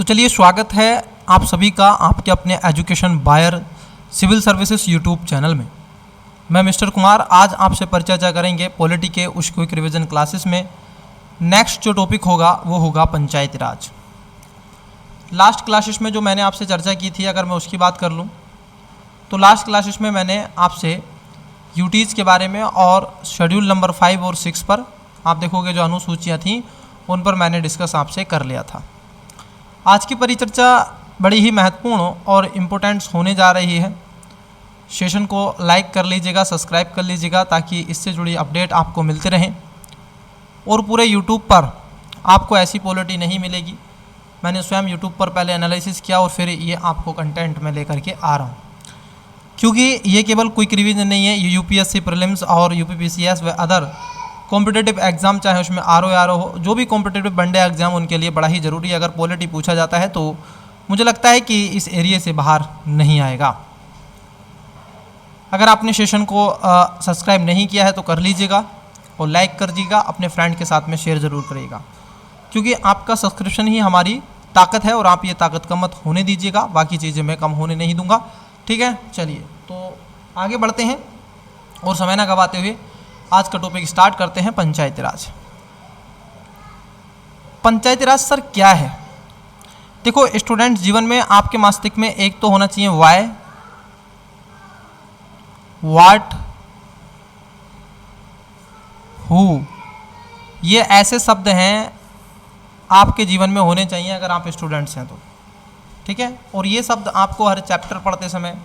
चलिए स्वागत है आप सभी का आपके अपने एजुकेशन बायर सिविल सर्विसेज यूट्यूब चैनल में। मैं मिस्टर कुमार आज आपसे परिचर्चा करेंगे पॉलिटी के उस क्विक रिवीजन क्लासेस में। नेक्स्ट जो टॉपिक होगा वो होगा पंचायती राज। लास्ट क्लासेस में जो मैंने आपसे चर्चा की थी, अगर मैं उसकी बात कर लूँ तो लास्ट क्लासेस में मैंने आपसे यूटीज़ के बारे में और शेड्यूल नंबर 5 और 6 पर आप देखोगे जो अनुसूचियाँ थीं उन पर मैंने डिस्कस आपसे कर लिया था। आज की परिचर्चा बड़ी ही महत्वपूर्ण और इम्पोर्टेंट्स होने जा रही है। सेशन को लाइक कर लीजिएगा, सब्सक्राइब कर लीजिएगा ताकि इससे जुड़ी अपडेट आपको मिलते रहें। और पूरे यूट्यूब पर आपको ऐसी पॉलिटी नहीं मिलेगी। मैंने स्वयं यूट्यूब पर पहले एनालिसिस किया और फिर ये आपको कंटेंट में लेकर के आ रहा हूँ, क्योंकि ये केवल क्विक रिवीजन नहीं है। ये यूपीएससी प्रीलिम्स और यूपीपीसीएस व अदर कॉम्पिटिटिव एग्जाम, चाहे उसमें आरओ हो, जो भी कॉम्पिटिटिव वनडे एग्जाम, उनके लिए बड़ा ही ज़रूरी है। अगर पॉलिटी पूछा जाता है तो मुझे लगता है कि इस एरिया से बाहर नहीं आएगा। अगर आपने सेशन को सब्सक्राइब नहीं किया है तो कर लीजिएगा और लाइक कर दीजिएगा, अपने फ्रेंड के साथ में शेयर ज़रूर करिएगा, क्योंकि आपका सब्सक्रिप्शन ही हमारी ताकत है और आप ये ताकत कम मत होने दीजिएगा। बाकी चीज़ें मैं कम होने नहीं दूंगा, ठीक है। चलिए तो आगे बढ़ते हैं और समय ना गवाते हुए आज का टॉपिक स्टार्ट करते हैं। पंचायती राज। पंचायती राज सर क्या है? देखो स्टूडेंट, जीवन में आपके मस्तिष्क में एक तो होना चाहिए वाई, व्हाट, हु। ये ऐसे शब्द हैं आपके जीवन में होने चाहिए अगर आप स्टूडेंट्स हैं तो, ठीक है। और ये शब्द आपको हर चैप्टर पढ़ते समय,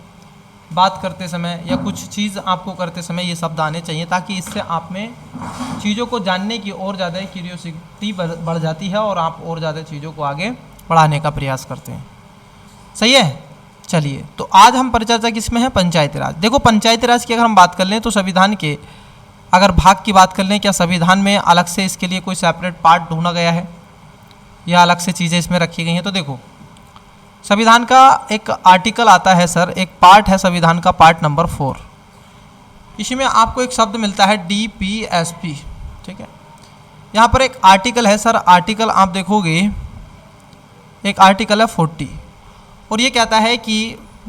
बात करते समय या कुछ चीज़ आपको करते समय ये शब्द आने चाहिए, ताकि इससे आप में चीज़ों को जानने की और ज़्यादा क्यूरियोसिटी बढ़ जाती है और आप और ज़्यादा चीज़ों को आगे बढ़ाने का प्रयास करते हैं। सही है। चलिए तो आज हम परिचर्चा किस में है? पंचायती राज। देखो पंचायती राज की अगर हम बात कर लें तो संविधान के अगर भाग की बात कर लें, क्या संविधान में अलग से इसके लिए कोई सेपरेट पार्ट ढूंढा गया है या अलग से चीज़ें इसमें रखी गई हैं? तो देखो संविधान का एक आर्टिकल आता है सर, एक पार्ट है संविधान का, पार्ट नंबर 4। इसी में आपको एक शब्द मिलता है DPSP, ठीक है। यहाँ पर एक आर्टिकल है सर, आर्टिकल आप देखोगे एक आर्टिकल है 40 और ये कहता है कि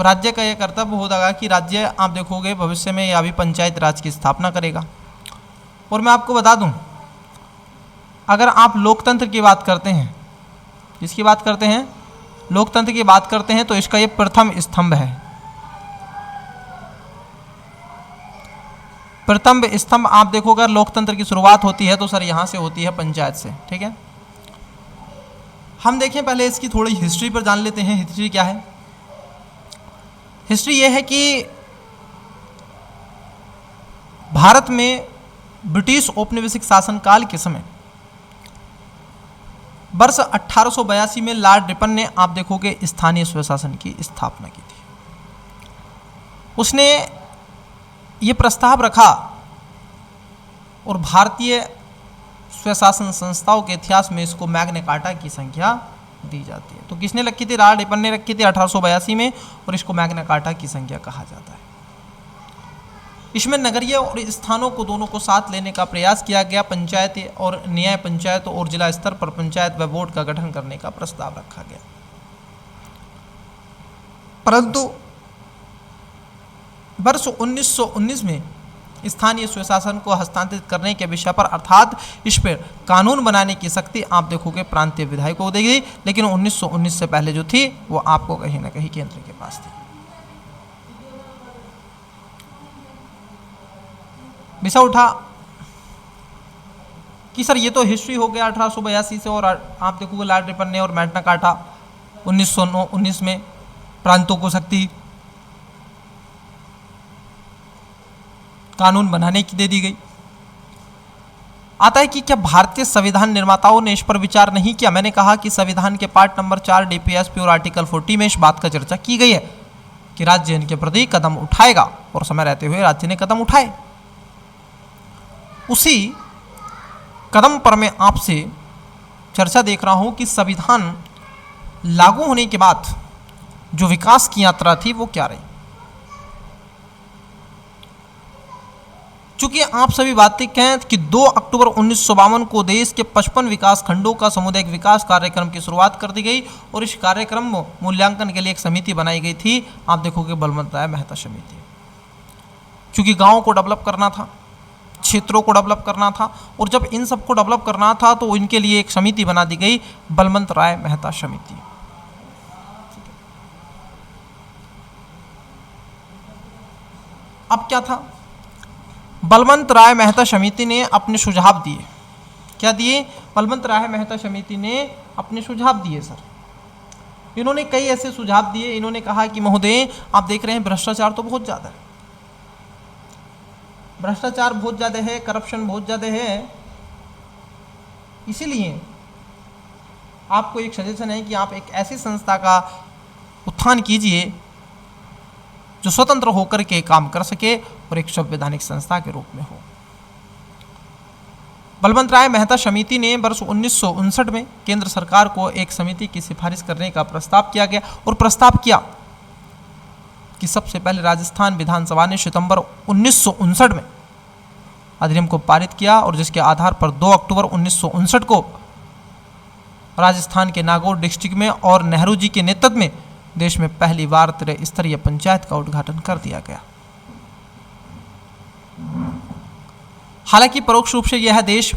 राज्य का यह कर्तव्य होगा कि राज्य आप देखोगे भविष्य में या भी पंचायत राज की स्थापना करेगा। और मैं आपको बता दूँ, अगर आप लोकतंत्र की बात करते हैं, इसकी बात करते हैं, लोकतंत्र की बात करते हैं तो इसका ये प्रथम स्तंभ है। प्रथम स्तंभ आप देखो, अगर लोकतंत्र की शुरुआत होती है तो सर यहाँ से होती है, पंचायत से, ठीक है। हम देखें पहले इसकी थोड़ी हिस्ट्री पर जान लेते हैं। हिस्ट्री क्या है? हिस्ट्री ये है कि भारत में ब्रिटिश औपनिवेशिक शासनकाल के समय वर्ष 1882 में लॉर्ड रिपन ने आप देखोगे स्थानीय स्वशासन की स्थापना की थी। उसने ये प्रस्ताव रखा और भारतीय स्वशासन संस्थाओं के इतिहास में इसको मैग्ना कार्टा की संख्या दी जाती है। तो किसने रखी थी? लॉर्ड रिपन ने रखी थी 1882 में, और इसको मैग्ना कार्टा की संख्या कहा जाता है। इसमें नगरीय और स्थानों को दोनों को साथ लेने का प्रयास किया गया। पंचायत और न्याय पंचायत और जिला स्तर पर पंचायत व बोर्ड का गठन करने का प्रस्ताव रखा गया, परंतु वर्ष 1919 में स्थानीय स्वशासन को हस्तांतरित करने के विषय पर, अर्थात इस पर कानून बनाने की शक्ति आप देखोगे प्रांतीय विधायकों को दी गई, लेकिन 1919 से पहले जो थी वो आपको कहीं ना कहीं केंद्र के पास थी। विषय उठा कि सर ये तो हिस्ट्री हो गया 1882 से, और आप देखोगे लॉर्ड रिपन ने और मैग्ना कार्टा 1919 में प्रांतों को शक्ति कानून बनाने की दे दी गई। आता है कि क्या भारतीय संविधान निर्माताओं ने इस पर विचार नहीं किया? मैंने कहा कि संविधान के पार्ट नंबर 4 DPSP और आर्टिकल 40 में इस बात का चर्चा की गई है कि राज्य इनके प्रति कदम उठाएगा, और समय रहते हुए राज्य ने कदम उठाए। उसी कदम पर मैं आपसे चर्चा देख रहा हूं कि संविधान लागू होने के बाद जो विकास की यात्रा थी वो क्या रही। चूंकि आप सभी वाकिफ हैं कि 2 अक्टूबर 1952 को देश के 55 विकास खंडों का सामुदायिक विकास कार्यक्रम की शुरुआत कर दी गई और इस कार्यक्रम में मूल्यांकन के लिए एक समिति बनाई गई थी, आप देखोगे बलवंत राय मेहता समिति। चूंकि गाँव को डेवलप करना था, क्षेत्रों को डेवलप करना था, और जब इन सबको डेवलप करना था तो इनके लिए एक समिति बना दी गई, बलवंत राय मेहता समिति। अब क्या था, बलवंत राय मेहता समिति ने अपने सुझाव दिए। क्या दिए? बलवंत राय मेहता समिति ने अपने सुझाव दिए सर। इन्होंने कई ऐसे सुझाव दिए। इन्होंने कहा कि महोदय आप देख रहे हैं भ्रष्टाचार तो बहुत ज़्यादा है, भ्रष्टाचार बहुत ज़्यादा है, करप्शन बहुत ज़्यादा है, इसीलिए आपको एक सजेशन है कि आप एक ऐसी संस्था का उत्थान कीजिए जो स्वतंत्र होकर के काम कर सके और एक संवैधानिक संस्था के रूप में हो। बलवंत राय मेहता समिति ने वर्ष 1959 में केंद्र सरकार को एक समिति की सिफारिश करने का प्रस्ताव किया गया और प्रस्ताव किया कि सबसे पहले राजस्थान विधानसभा ने सितंबर 1959 में अधिनियम को पारित किया और जिसके आधार पर 2 अक्टूबर 1959 को राजस्थान के नागौर डिस्ट्रिक्ट में और नेहरू जी के नेतृत्व में देश में पहली बार त्रिस्तरीय पंचायत का उद्घाटन कर दिया गया। हालांकि परोक्ष रूप से यह देश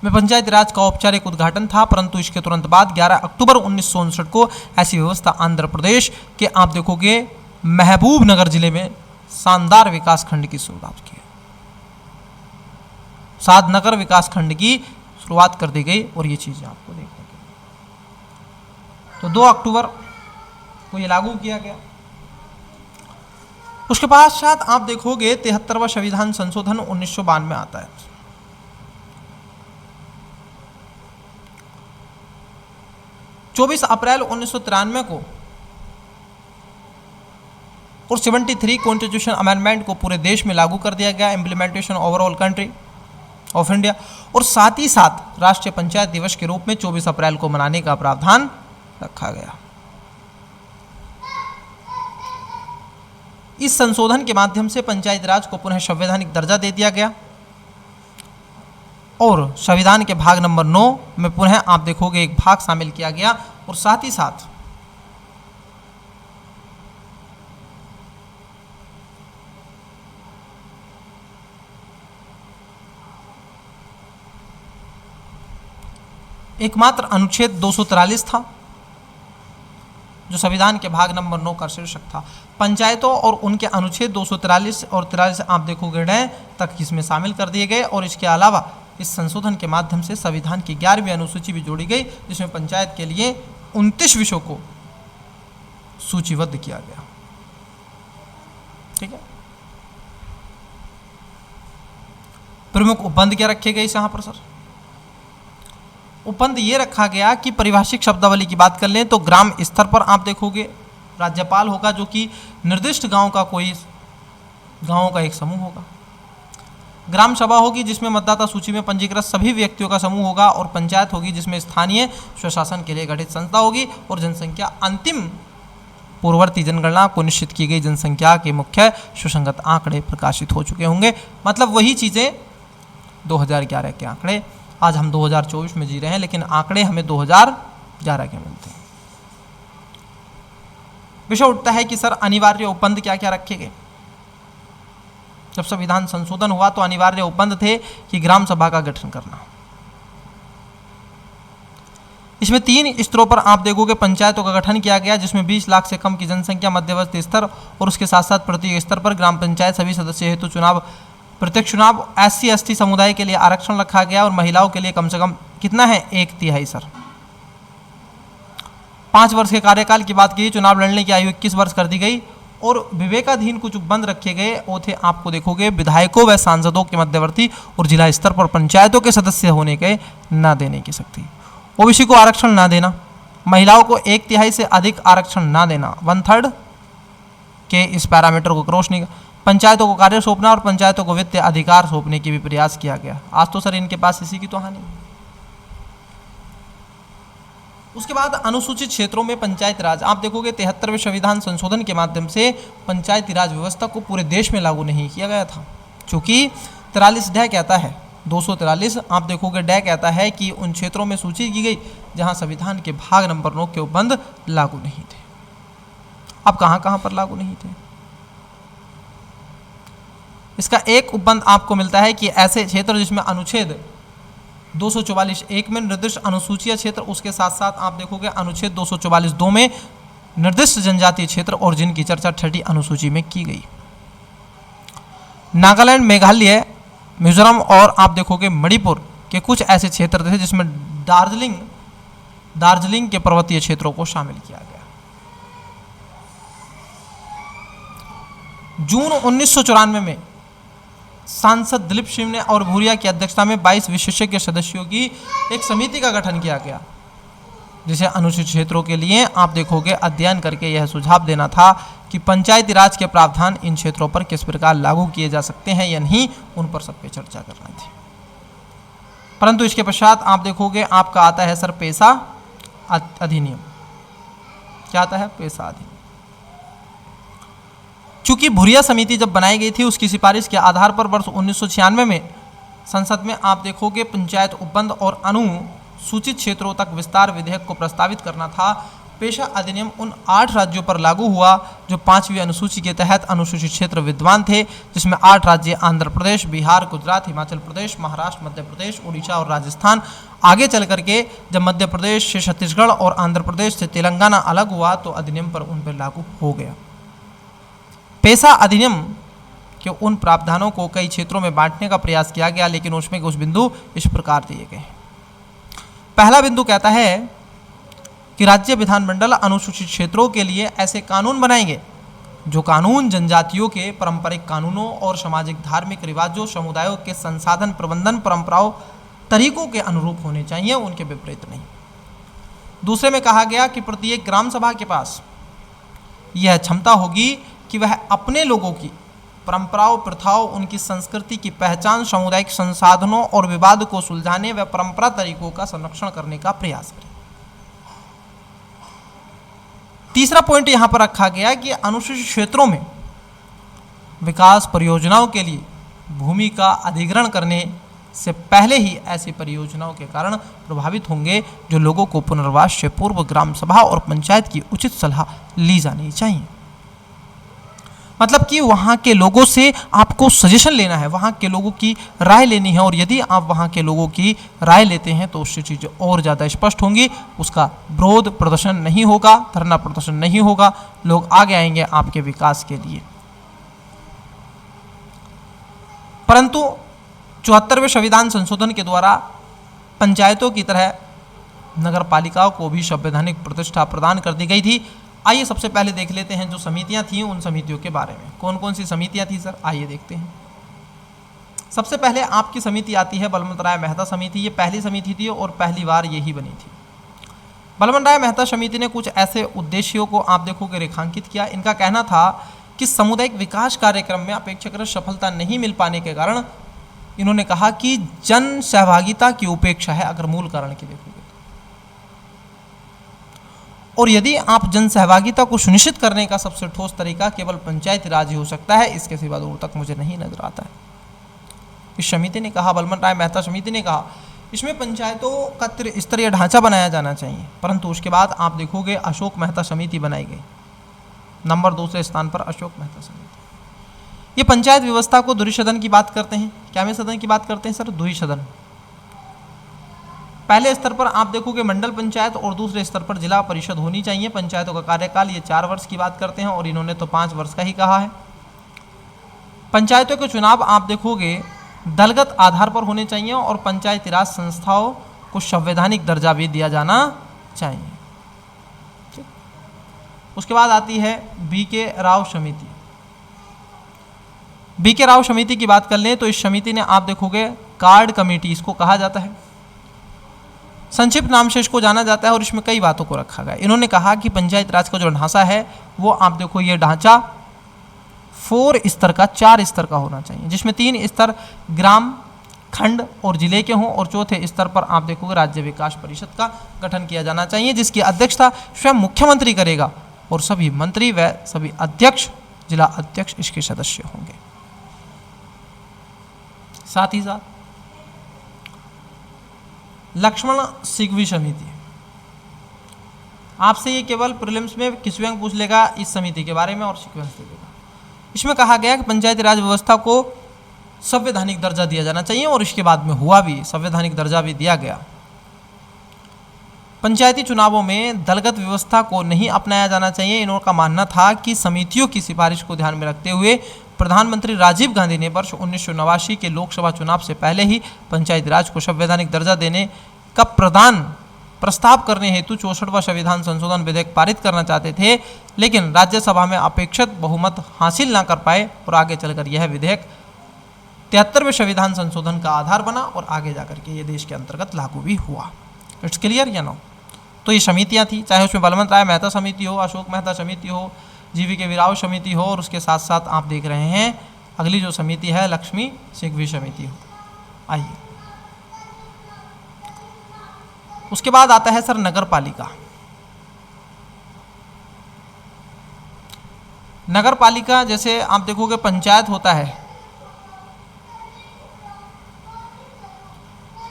में पंचायती राज का औपचारिक उद्घाटन था, परंतु इसके तुरंत बाद 11 अक्टूबर 1959 को ऐसी व्यवस्था आंध्र प्रदेश के आप देखोगे महबूब नगर जिले में शानदार विकास खंड की शुरुआत की, साधनगर विकास खंड की शुरुआत कर दी गई और ये चीजें आपको देखने को। तो 2 अक्टूबर को ये लागू किया गया। उसके पश्चात आप देखोगे 73वां संविधान संशोधन 1992 में आता है। चौबीस अप्रैल 1993 को और 73 कॉन्स्टिट्यूशन अमेंडमेंट को पूरे देश में लागू कर दिया गया, implementation overall country of India. और साथ ही साथ राष्ट्रीय पंचायत दिवस के रूप में 24 अप्रैल को मनाने का प्रावधान रखा गया। इस संशोधन के माध्यम से पंचायती राज को पुनः संवैधानिक दर्जा दे दिया गया और संविधान के भाग नंबर 9 में पुनः आप देखोगे एक भाग शामिल किया गया और साथ ही साथ एकमात्र अनुच्छेद 243 था जो संविधान के भाग नंबर 9 का शीर्षक था। पंचायतों और उनके अनुच्छेद 243 और 43 आप देखोगे तक इसमें शामिल कर दिए गए और इसके अलावा इस संशोधन के माध्यम से संविधान की 11वीं अनुसूची भी जोड़ी गई जिसमें पंचायत के लिए 29 विषयों को सूचीबद्ध किया गया। ठीक है, प्रमुख उपबंध क्या रखे गए यहाँ पर सर? उपबंध ये रखा गया कि परिभाषिक शब्दावली की बात कर लें तो ग्राम स्तर पर आप देखोगे राज्यपाल होगा जो कि निर्दिष्ट गांव का कोई गांवों का एक समूह होगा। ग्राम सभा होगी जिसमें मतदाता सूची में पंजीकृत सभी व्यक्तियों का समूह होगा और पंचायत होगी जिसमें स्थानीय स्वशासन के लिए गठित संस्था होगी और जनसंख्या अंतिम पूर्ववर्ती जनगणना को निश्चित की गई जनसंख्या के मुख्य सुसंगत आंकड़े प्रकाशित हो चुके होंगे। मतलब वही चीज़ें 2011 के आंकड़े, आज हम 2024 में जी रहे हैं लेकिन आंकड़े हमें 2011 के मिलते हैं। विषय उठता है कि सर अनिवार्य उपबंध क्या क्या रखे गए? जब संविधान संशोधन हुआ तो अनिवार्य उपबंध थे कि ग्राम सभा का गठन करना। इसमें 3 स्तरों पर आप देखोगे पंचायतों का गठन किया गया जिसमें 20 लाख से कम की जनसंख्या मध्यवर्ती स्तर और उसके साथ साथ प्रत्येक स्तर पर ग्राम पंचायत सभी सदस्य हेतु चुनाव प्रत्यक्ष चुनाव। SC/ST समुदाय के लिए आरक्षण रखा गया और महिलाओं के लिए कम से कम कितना है 1/3 सर। 5 वर्ष के कार्यकाल की बात की, चुनाव लड़ने की आयु 21 वर्ष कर दी गई और विवेकाधीन कुछ उपबंध रखे गए। वो थे आपको देखोगे विधायकों व सांसदों के मध्यवर्ती और जिला स्तर पर पंचायतों के सदस्य होने के न देने की शक्ति, ओबीसी को आरक्षण ना देना, महिलाओं को 1/3 से अधिक आरक्षण ना देना, 1/3 के इस पैरामीटर को क्रॉस नहीं, पंचायतों को कार्य सौंपना और पंचायतों को वित्तीय अधिकार सौंपने की भी प्रयास किया गया। आज तो सर इनके पास इसी की तो हानि। उसके बाद अनुसूचित क्षेत्रों में पंचायती राज, आप देखोगे 73वें संविधान संशोधन के माध्यम से पंचायती राज व्यवस्था को पूरे देश में लागू नहीं किया गया था, क्योंकि 43 डे कहता है, 243 आप देखोगे डे कहता है कि उन क्षेत्रों में सूची की गई जहां संविधान के भाग नंबर 9 के उपबंध लागू नहीं थे। अब कहां कहां पर लागू नहीं थे? इसका एक उपबंध आपको मिलता है कि ऐसे क्षेत्र जिसमें अनुच्छेद 244(1) में निर्दिष्ट अनुसूचित क्षेत्र, उसके साथ साथ आप देखोगे अनुच्छेद 244(2) में निर्दिष्ट जनजातीय क्षेत्र और जिनकी चर्चा 30 अनुसूची में की गई। नागालैंड, मेघालय, मिजोरम और आप देखोगे मणिपुर के कुछ ऐसे क्षेत्र थे जिसमें दार्जिलिंग के पर्वतीय क्षेत्रों को शामिल किया गया। जून 1994 में सांसद दिलीप सिंह ने और भूरिया की अध्यक्षता में 22 विशेषज्ञ सदस्यों की एक समिति का गठन किया गया, जिसे अनुसूचित क्षेत्रों के लिए आप देखोगे अध्ययन करके यह सुझाव देना था कि पंचायती राज के प्रावधान इन क्षेत्रों पर किस प्रकार लागू किए जा सकते हैं या नहीं, उन पर सब पे चर्चा करना थी। परंतु इसके पश्चात आप देखोगे आपका आता है सर पेशा अधिनियम। क्या आता है? पेशा अधिनियम। चूंकि भूरिया समिति जब बनाई गई थी उसकी सिफारिश के आधार पर वर्ष 1996 में संसद में आप देखोगे पंचायत उपबंध और अनुसूचित क्षेत्रों तक विस्तार विधेयक को प्रस्तावित करना था। पेशा अधिनियम उन 8 राज्यों पर लागू हुआ जो 5वीं अनुसूची के तहत अनुसूचित क्षेत्र विद्यमान थे, जिसमें 8 राज्य आंध्र प्रदेश, बिहार, गुजरात, हिमाचल प्रदेश, महाराष्ट्र, मध्य प्रदेश, उड़ीसा और राजस्थान। आगे चल करके जब मध्य प्रदेश से छत्तीसगढ़ और आंध्र प्रदेश से तेलंगाना अलग हुआ तो अधिनियम पर उन पर लागू हो गया। पेशा अधिनियम के उन प्रावधानों को कई क्षेत्रों में बांटने का प्रयास किया गया, लेकिन उसमें कुछ बिंदु इस प्रकार दिए गए। पहला बिंदु कहता है कि राज्य विधानमंडल अनुसूचित क्षेत्रों के लिए ऐसे कानून बनाएंगे जो कानून जनजातियों के पारंपरिक कानूनों और सामाजिक धार्मिक रिवाजों, समुदायों के संसाधन प्रबंधन परंपराओं, तरीकों के अनुरूप होने चाहिए, उनके विपरीत नहीं। दूसरे में कहा गया कि प्रत्येक ग्राम सभा के पास यह क्षमता होगी कि वह अपने लोगों की परंपराओं, प्रथाओं, उनकी संस्कृति की पहचान, सामुदायिक संसाधनों और विवाद को सुलझाने व परंपरा तरीकों का संरक्षण करने का प्रयास करें। तीसरा पॉइंट यहां पर रखा गया कि अनुसूचित क्षेत्रों में विकास परियोजनाओं के लिए भूमि का अधिग्रहण करने से पहले ही ऐसी परियोजनाओं के कारण प्रभावित होंगे जो लोगों को पुनर्वास से पूर्व ग्राम सभा और पंचायत की उचित सलाह ली जानी चाहिए। मतलब कि वहाँ के लोगों से आपको सजेशन लेना है, वहाँ के लोगों की राय लेनी है, और यदि आप वहाँ के लोगों की राय लेते हैं तो उससे चीज़ें और ज़्यादा स्पष्ट होंगी। उसका विरोध प्रदर्शन नहीं होगा, धरना प्रदर्शन नहीं होगा, लोग आगे आएंगे आपके विकास के लिए। परंतु 74वें संविधान संशोधन के द्वारा पंचायतों की तरह नगर पालिकाओं को भी संवैधानिक प्रतिष्ठा प्रदान कर दी गई थी। आइए सबसे पहले देख लेते हैं जो समितियां थीं उन समितियों के बारे में। कौन कौन सी समितियां थी सर? आइए देखते हैं। सबसे पहले आपकी समिति आती है बलवंत राय मेहता समिति। ये पहली समिति थी और पहली बार यही बनी थी। बलवंत राय मेहता समिति ने कुछ ऐसे उद्देश्यों को आप देखोगे रेखांकित किया। इनका कहना था कि सामुदायिक विकास कार्यक्रम में अपेक्षाकृत सफलता नहीं मिल पाने के कारण इन्होंने कहा कि जन सहभागिता की उपेक्षा है, अगर मूल कारण की देखोगे। और यदि आप जन सहभागिता को सुनिश्चित करने का सबसे ठोस तरीका केवल पंचायती राज ही हो सकता है, इसके सिवा दूर तक मुझे नहीं नजर आता है। इस समिति ने कहा, बलवंत राय मेहता समिति ने कहा, इसमें पंचायतों का त्रिस्तरीय ढांचा बनाया जाना चाहिए। परंतु उसके बाद आप देखोगे अशोक मेहता समिति बनाई गई, नंबर 2 स्थान पर अशोक मेहता समिति। ये पंचायत व्यवस्था को द्विसदन की बात करते हैं। क्या में सदन की बात करते हैं सर? द्विसदन। पहले स्तर पर आप देखोगे मंडल पंचायत और दूसरे स्तर पर जिला परिषद होनी चाहिए। पंचायतों का कार्यकाल ये 4 वर्ष की बात करते हैं और इन्होंने तो 5 वर्ष का ही कहा है। पंचायतों के चुनाव आप देखोगे दलगत आधार पर होने चाहिए और पंचायती राज संस्थाओं को संवैधानिक दर्जा भी दिया जाना चाहिए। ठीक। उसके बाद आती है बीके राव समिति। बीके राव समिति की बात कर लें तो इस समिति ने आप देखोगे कार्ड कमेटी इसको कहा जाता है, संक्षिप्त नाम से इसको जाना जाता है, और इसमें कई बातों को रखा गया। इन्होंने कहा कि पंचायत राज का जो ढांचा है वो आप देखो ये ढांचा 4 स्तर का 4 स्तर का होना चाहिए, जिसमें 3 स्तर ग्राम, खंड और जिले के हों, और चौथे स्तर पर आप देखोगे राज्य विकास परिषद का गठन किया जाना चाहिए, जिसकी अध्यक्षता स्वयं मुख्यमंत्री करेगा और सभी मंत्री व सभी अध्यक्ष, जिला अध्यक्ष इसके सदस्य होंगे। साथ ही साथ लक्ष्मण सिघवी समिति, आपसे ये केवल प्रीलिम्स में किसी अंक पूछ लेगा इस समिति के बारे में और सीक्वेंस दे देगा। इसमें कहा गया कि पंचायती राज व्यवस्था को संवैधानिक दर्जा दिया जाना चाहिए और इसके बाद में हुआ भी, संवैधानिक दर्जा भी दिया गया। पंचायती चुनावों में दलगत व्यवस्था को नहीं अपनाया जाना चाहिए। इनका मानना था कि समितियों की सिफारिश को ध्यान में रखते हुए प्रधानमंत्री राजीव गांधी ने वर्ष 1989 के लोकसभा चुनाव से पहले ही पंचायती राज को संवैधानिक दर्जा देने का प्रस्ताव करने हेतु 64वां संविधान संशोधन विधेयक पारित करना चाहते थे, लेकिन राज्यसभा में अपेक्षित बहुमत हासिल न कर पाए और आगे चलकर यह विधेयक 73वें संविधान संशोधन का आधार बना और आगे जाकर के ये देश के अंतर्गत लागू भी हुआ। इट्स क्लियर या नो? तो ये समितियाँ थी, चाहे उसमें बलवंत राय मेहता समिति हो, अशोक मेहता समिति हो, जीवी के वीराव समिति हो, और उसके साथ साथ आप देख रहे हैं अगली जो समिति है लक्ष्मी सिघवी समिति हो। आइए, उसके बाद आता है सर नगर पालिका। नगर पालिका जैसे आप देखोगे पंचायत होता है,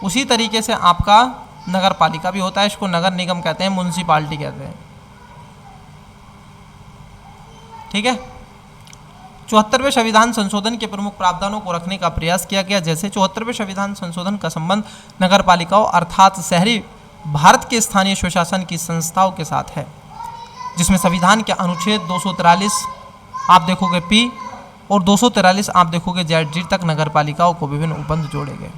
उसी तरीके से आपका नगर पालिका भी होता है। इसको नगर निगम कहते हैं, म्युनिसिपालिटी कहते हैं, ठीक है। 74वें संविधान संशोधन के प्रमुख प्रावधानों को रखने का प्रयास किया गया, जैसे 74वें संविधान संशोधन का संबंध नगर पालिकाओं अर्थात शहरी भारत के स्थानीय स्वशासन की संस्थाओं के साथ है, जिसमें संविधान के अनुच्छेद 243 आप देखोगे पी और 243 आप देखोगे जेड तक नगर पालिकाओं को विभिन्न उपबंध जोड़े गए।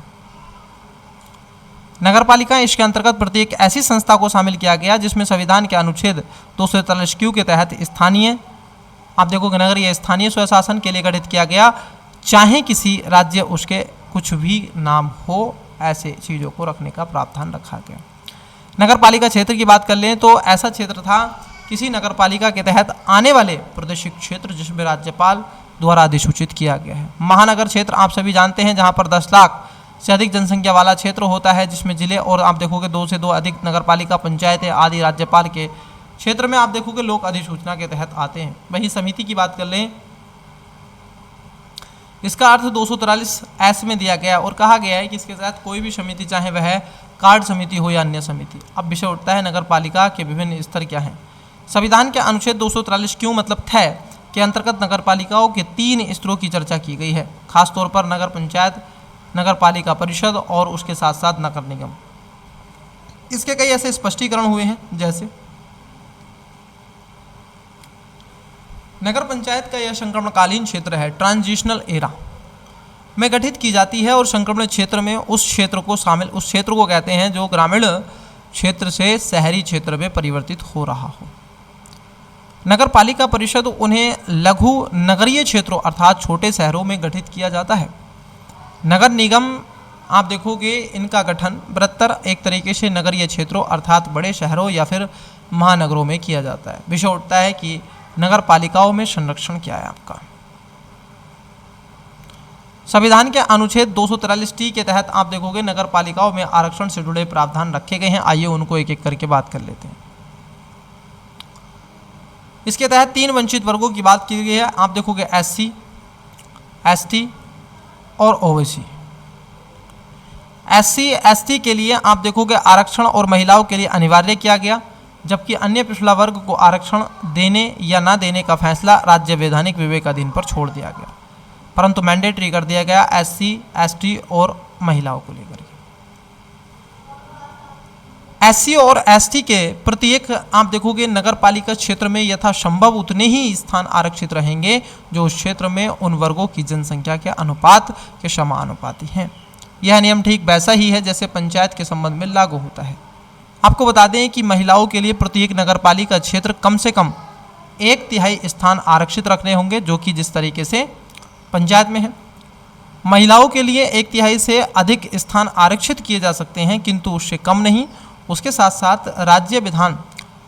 नगर पालिका इसके अंतर्गत प्रत्येक ऐसी संस्था को शामिल किया गया जिसमें संविधान के अनुच्छेद 243 क्यू के तहत स्थानीय आप देखोगे नगरीय स्थानीय स्वशासन के लिए गठित किया गया, चाहे किसी राज्य उसके कुछ भी नाम हो, ऐसे चीज़ों को रखने का प्रावधान रखा गया। नगर पालिका क्षेत्र की बात कर लें तो ऐसा क्षेत्र था किसी नगर पालिका के तहत आने वाले प्रादेशिक क्षेत्र जिसमें राज्यपाल द्वारा अधिसूचित किया गया है। महानगर क्षेत्र आप सभी जानते हैं, जहां पर 10 लाख से अधिक जनसंख्या वाला क्षेत्र होता है, जिसमें जिले और आप देखोगे 2 से 2 अधिक नगर पालिका पंचायतें आदि राज्यपाल के क्षेत्र में आप देखोगे लोक अधिसूचना के तहत आते हैं। वहीं समिति की बात कर लें, इसका अर्थ 243 एस में दिया गया और कहा गया है कि इसके तहत कोई भी समिति, चाहे वह कार्ड समिति हो या अन्य समिति। अब विषय उठता है नगर पालिका के विभिन्न स्तर क्या हैं। संविधान के अनुच्छेद 243 क्यों मतलब थ के अंतर्गत नगर पालिकाओं के 3 स्तरों की चर्चा की गई है, खासतौर पर नगर पंचायत, नगर पालिका परिषद और उसके साथ साथ नगर निगम। इसके कई ऐसे स्पष्टीकरण हुए हैं, जैसे नगर पंचायत का यह संक्रमणकालीन क्षेत्र है, ट्रांजिशनल एरा में गठित की जाती है और संक्रमण क्षेत्र में उस क्षेत्र को कहते हैं जो ग्रामीण क्षेत्र से शहरी क्षेत्र में परिवर्तित हो रहा हो। नगर पालिका परिषद उन्हें लघु नगरीय क्षेत्रों अर्थात छोटे शहरों में गठित किया जाता है। नगर निगम आप देखोगे इनका गठन बृहत्तर एक तरीके से नगरीय क्षेत्रों अर्थात बड़े शहरों या फिर महानगरों में किया जाता है। विषय उठता है कि नगर पालिकाओं में संरक्षण क्या है आपका। संविधान के अनुच्छेद 243 टी के तहत आप देखोगे नगर पालिकाओं में आरक्षण से जुड़े प्रावधान रखे गए हैं। आइए उनको एक एक करके बात कर लेते हैं। इसके तहत 3 वंचित वर्गों की बात की गई है। आप देखोगे SC, ST और OBC। SC, ST के लिए आप देखोगे आरक्षण और महिलाओं के लिए अनिवार्य किया गया, जबकि अन्य पिछड़ा वर्ग को आरक्षण देने या ना देने का फैसला राज्य वैधानिक विवेकाधीन पर छोड़ दिया गया, परंतु मैंडेटरी कर दिया गया SC, ST और महिलाओं को लेकर। SC और ST के प्रत्येक आप देखोगे नगर पालिका क्षेत्र में यथासंभव उतने ही स्थान आरक्षित रहेंगे जो उस क्षेत्र में उन वर्गों की जनसंख्या के अनुपात के समानुपाती हैं। यह नियम ठीक वैसा ही है जैसे पंचायत के संबंध में लागू होता है। आपको बता दें कि महिलाओं के लिए प्रत्येक नगर पालिका क्षेत्र कम से कम 1/3 स्थान आरक्षित रखने होंगे, जो कि जिस तरीके से पंचायत में है। महिलाओं के लिए 1/3 से अधिक स्थान आरक्षित किए जा सकते हैं, किंतु उससे कम नहीं। उसके साथ साथ राज्य विधान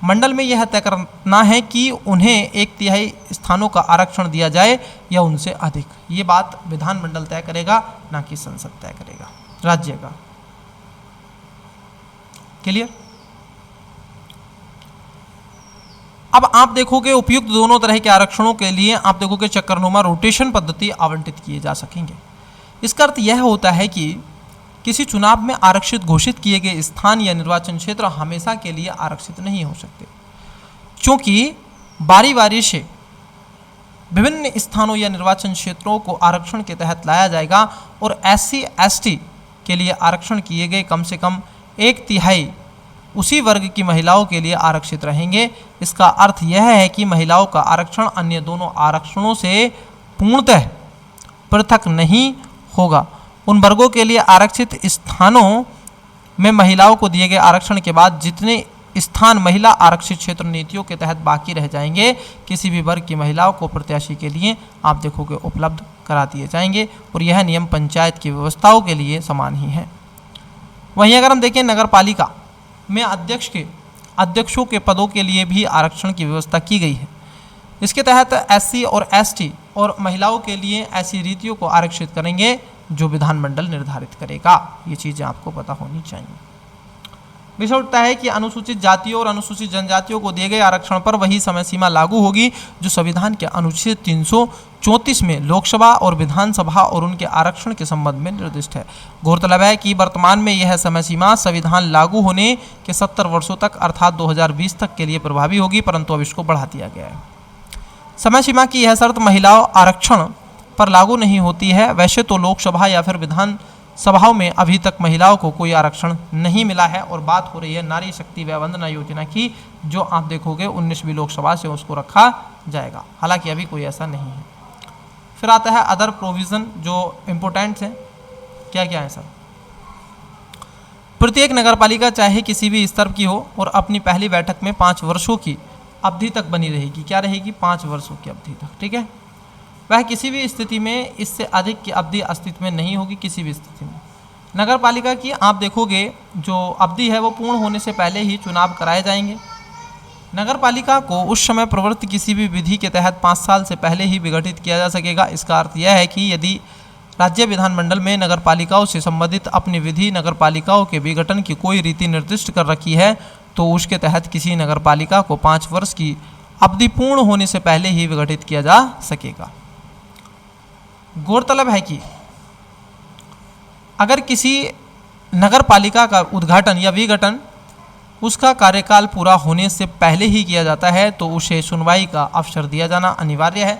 मंडल में यह तय करना है कि उन्हें 1/3 स्थानों का आरक्षण दिया जाए या उनसे अधिक। ये बात विधान मंडल तय करेगा, ना कि संसद तय करेगा। राज्य का। क्लियर? अब आप देखोगे उपयुक्त दोनों तरह के आरक्षणों के लिए आप देखोगे चक्करनुमा रोटेशन पद्धति आवंटित किए जा सकेंगे। इसका अर्थ यह होता है कि किसी चुनाव में आरक्षित घोषित किए गए स्थान या निर्वाचन क्षेत्र हमेशा के लिए आरक्षित नहीं हो सकते, क्योंकि बारी बारी से विभिन्न स्थानों या निर्वाचन क्षेत्रों को आरक्षण के तहत लाया जाएगा और SC ST के लिए आरक्षण किए गए कम से कम 1/3 उसी वर्ग की महिलाओं के लिए आरक्षित रहेंगे। इसका अर्थ यह है कि महिलाओं का आरक्षण अन्य दोनों आरक्षणों से पूर्णतः पृथक नहीं होगा। उन वर्गों के लिए आरक्षित स्थानों में महिलाओं को दिए गए आरक्षण के बाद जितने स्थान महिला आरक्षित क्षेत्र नीतियों के तहत बाकी रह जाएंगे, किसी भी वर्ग की महिलाओं को प्रत्याशी के लिए आप देखोगे उपलब्ध करा दिए जाएंगे और यह नियम पंचायत की व्यवस्थाओं के लिए समान ही है। वहीं अगर हम देखें नगर पालिका में अध्यक्षों के पदों के लिए भी आरक्षण की व्यवस्था की गई है। इसके तहत SC और ST और महिलाओं के लिए ऐसी रीतियों को आरक्षित करेंगे जो विधानमंडल निर्धारित करेगा। ये चीज़ें आपको पता होनी चाहिए। विषय उठता है कि अनुसूचित जातियों और अनुसूचित जनजातियों को दिए गए आरक्षण पर वही समय सीमा लागू होगी जो संविधान के अनुच्छेद 334 में लोकसभा और विधानसभा और उनके आरक्षण के संबंध में निर्दिष्ट है। गौरतलब है कि वर्तमान में यह समय सीमा संविधान लागू होने के 70 वर्षों तक अर्थात 2020 तक के लिए प्रभावी होगी, परंतु अब इसको बढ़ा दिया गया है। समय सीमा की यह शर्त महिलाओं आरक्षण पर लागू नहीं होती है। वैसे तो लोकसभा या फिर विधान सभाओं में अभी तक महिलाओं को कोई आरक्षण नहीं मिला है और बात हो रही है नारी शक्ति वंदना योजना की, जो आप देखोगे 19वीं लोकसभा से उसको रखा जाएगा। हालांकि अभी कोई ऐसा नहीं है। फिर आता है अदर प्रोविज़न जो इम्पोर्टेंट्स हैं। क्या क्या है सर? प्रत्येक नगरपालिका चाहे किसी भी स्तर की हो और अपनी पहली बैठक में 5 वर्षों की अवधि तक बनी रहेगी। क्या रहेगी? 5 वर्षों की अवधि तक। ठीक है। वह किसी भी स्थिति में इससे अधिक की अवधि अस्तित्व में नहीं होगी। किसी भी स्थिति में नगर पालिका की आप देखोगे जो अवधि है वो पूर्ण होने से पहले ही चुनाव कराए जाएंगे। नगर पालिका को उस समय प्रवृत्त किसी भी विधि के तहत 5 साल से पहले ही विघटित किया जा सकेगा। इसका अर्थ यह है कि यदि राज्य विधानमंडल में नगर पालिकाओं से संबंधित अपनी विधि नगर पालिकाओं के विघटन की कोई रीति निर्दिष्ट कर रखी है तो उसके तहत किसी नगर पालिका को 5 वर्ष की अवधि पूर्ण होने से पहले ही विघटित किया जा सकेगा। गौरतलब है कि अगर किसी नगर पालिका का उद्घाटन या विघटन उसका कार्यकाल पूरा होने से पहले ही किया जाता है तो उसे सुनवाई का अवसर दिया जाना अनिवार्य है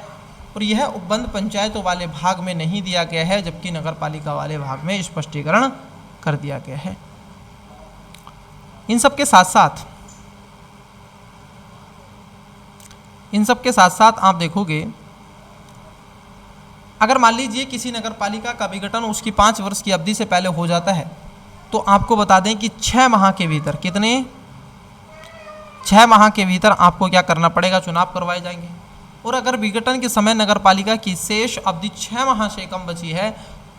और यह उपबंध पंचायतों वाले भाग में नहीं दिया गया है, जबकि नगर पालिका वाले भाग में स्पष्टीकरण कर दिया गया है। इन सब के साथ साथ आप देखोगे अगर मान लीजिए किसी नगर पालिका का विघटन उसकी 5 वर्ष की अवधि से पहले हो जाता है तो आपको बता दें कि 6 माह के भीतर 6 माह के भीतर आपको क्या करना पड़ेगा? चुनाव करवाए जाएंगे। और अगर विघटन के समय नगर पालिका की शेष अवधि 6 माह से कम बची है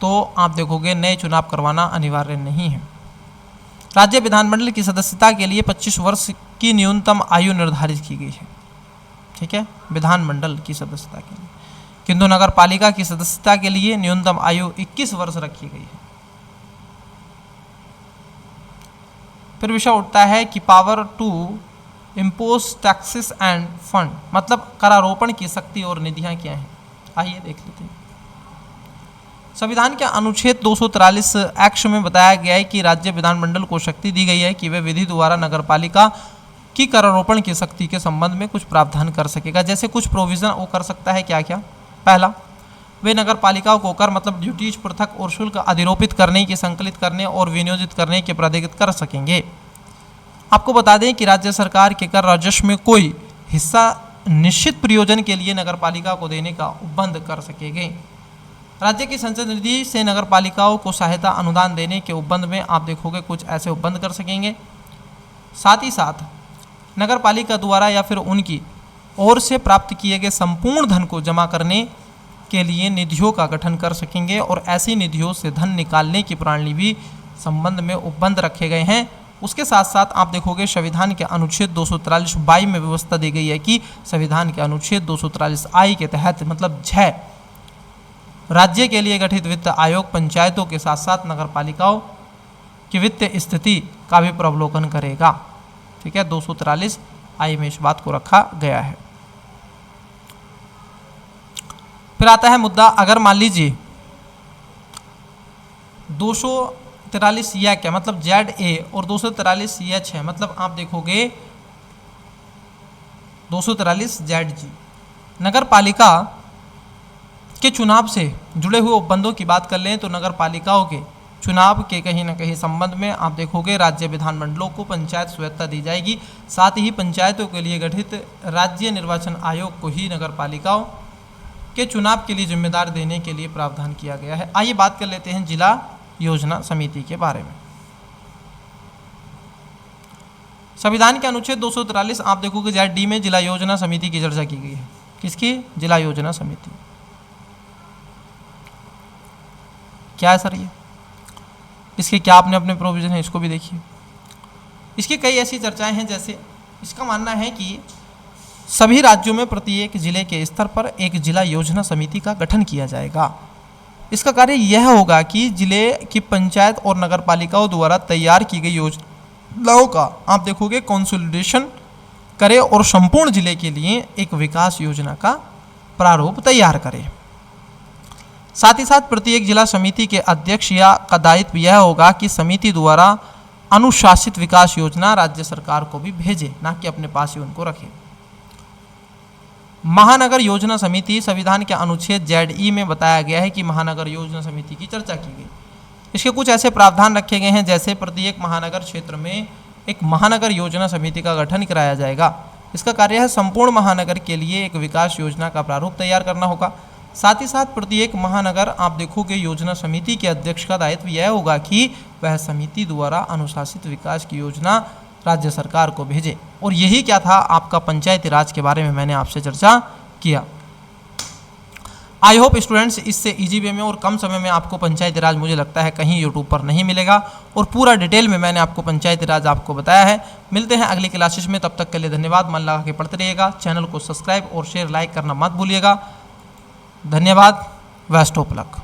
तो आप देखोगे नए चुनाव करवाना अनिवार्य नहीं है। राज्य विधानमंडल की सदस्यता के लिए 25 वर्ष की न्यूनतम आयु निर्धारित की गई है। ठीक है, विधानमंडल की सदस्यता के लिए, किंतु नगर पालिका की सदस्यता के लिए न्यूनतम आयु 21 वर्ष रखी गई है। फिर विषय उठता है कि power to impose taxes and fund, मतलब करारोपण की शक्ति और निधियां क्या हैं। आइए देख लेते हैं। संविधान के अनुच्छेद 243 एक्ट में बताया गया है कि राज्य विधानमंडल को शक्ति दी गई है कि वे विधि द्वारा नगरपालिका की करारोपण की शक्ति के संबंध में कुछ प्रावधान कर सकेगा। जैसे कुछ प्रोविजन वो कर सकता है। क्या क्या? पहला, वे नगर पालिकाओं को कर मतलब ड्यूटीज पृथक और शुल्क अधिरोपित करने की संकलित करने और विनियोजित करने के प्राधिकृत कर सकेंगे। आपको बता दें कि राज्य सरकार के कर राजस्व में कोई हिस्सा निश्चित प्रयोजन के लिए नगर पालिका को देने का उपबंध कर सकेंगे। राज्य की संसद निधि से नगर पालिकाओं को सहायता अनुदान देने के उपबंध में आप देखोगे कुछ ऐसे उपबंध कर सकेंगे। साथ ही साथ नगर पालिका द्वारा या फिर उनकी ओर से प्राप्त किए गए संपूर्ण धन को जमा करने के लिए निधियों का गठन कर सकेंगे और ऐसी निधियों से धन निकालने की प्रणाली भी संबंध में उपबंध रखे गए हैं। उसके साथ साथ आप देखोगे संविधान के अनुच्छेद 243(22) में व्यवस्था दी गई है कि संविधान के अनुच्छेद 243(I) के तहत मतलब 6 राज्य के लिए गठित वित्त आयोग पंचायतों के साथ साथ नगर पालिकाओं की वित्तीय स्थिति का भी प्रवलोकन करेगा। ठीक है, 243 आई में इस बात को रखा गया है। फिर आता है मुद्दा, अगर मान लीजिए 243 या क्या मतलब ZA और 243 CH है, मतलब आप देखोगे 243 ZG। नगर पालिका के चुनाव से जुड़े हुए उपबंधों की बात कर लें तो नगर पालिकाओं के चुनाव के कहीं ना कहीं संबंध में आप देखोगे राज्य विधानमंडलों को पंचायत स्वायत्तता दी जाएगी। साथ ही पंचायतों के लिए गठित राज्य निर्वाचन आयोग को ही नगर पालिकाओं के चुनाव के लिए जिम्मेदार देने के लिए प्रावधान किया गया है। आइए बात कर लेते हैं जिला योजना समिति के बारे में। संविधान के अनुच्छेद 243 आप देखोगे ZD में जिला योजना समिति की चर्चा की गई है। किसकी? जिला योजना समिति। क्या है सर ये? इसके क्या अपने अपने प्रोविजन है, इसको भी देखिए। इसकी कई ऐसी चर्चाएं हैं, जैसे इसका मानना है कि सभी राज्यों में प्रत्येक जिले के स्तर पर एक जिला योजना समिति का गठन किया जाएगा। इसका कार्य यह होगा कि जिले की पंचायत और नगर पालिकाओं द्वारा तैयार की गई योजनाओं का आप देखोगे कंसोलिडेशन करे और संपूर्ण जिले के लिए एक विकास योजना का प्रारूप तैयार करे। साथ ही साथ प्रत्येक जिला समिति के अध्यक्ष या का दायित्व यह होगा कि समिति द्वारा अनुशासित विकास योजना राज्य सरकार को भी भेजे, ना कि अपने पास ही उनको रखे। महानगर योजना समिति, संविधान के अनुच्छेद ZE में बताया गया है कि महानगर योजना समिति की चर्चा की गई। इसके कुछ ऐसे प्रावधान रखे गए हैं, जैसे प्रत्येक महानगर क्षेत्र में एक महानगर योजना समिति का गठन कराया जाएगा। इसका कार्य है संपूर्ण महानगर के लिए एक विकास योजना का प्रारूप तैयार करना होगा। साथ ही साथ प्रत्येक महानगर आप देखोगे योजना समिति के अध्यक्ष का दायित्व यह होगा कि वह समिति द्वारा अनुशासित विकास की योजना राज्य सरकार को भेजे। और यही क्या था आपका पंचायती राज के बारे में मैंने आपसे चर्चा किया। आई होप स्टूडेंट्स इससे इजी वे में और कम समय में आपको पंचायती राज मुझे लगता है कहीं यूट्यूब पर नहीं मिलेगा, और पूरा डिटेल में मैंने आपको पंचायती राज आपको बताया है। मिलते हैं अगली क्लासेस में, तब तक के लिए धन्यवाद। मन लगा के पढ़ते रहिएगा, चैनल को सब्सक्राइब और शेयर लाइक करना मत भूलिएगा। धन्यवाद। Best of luck.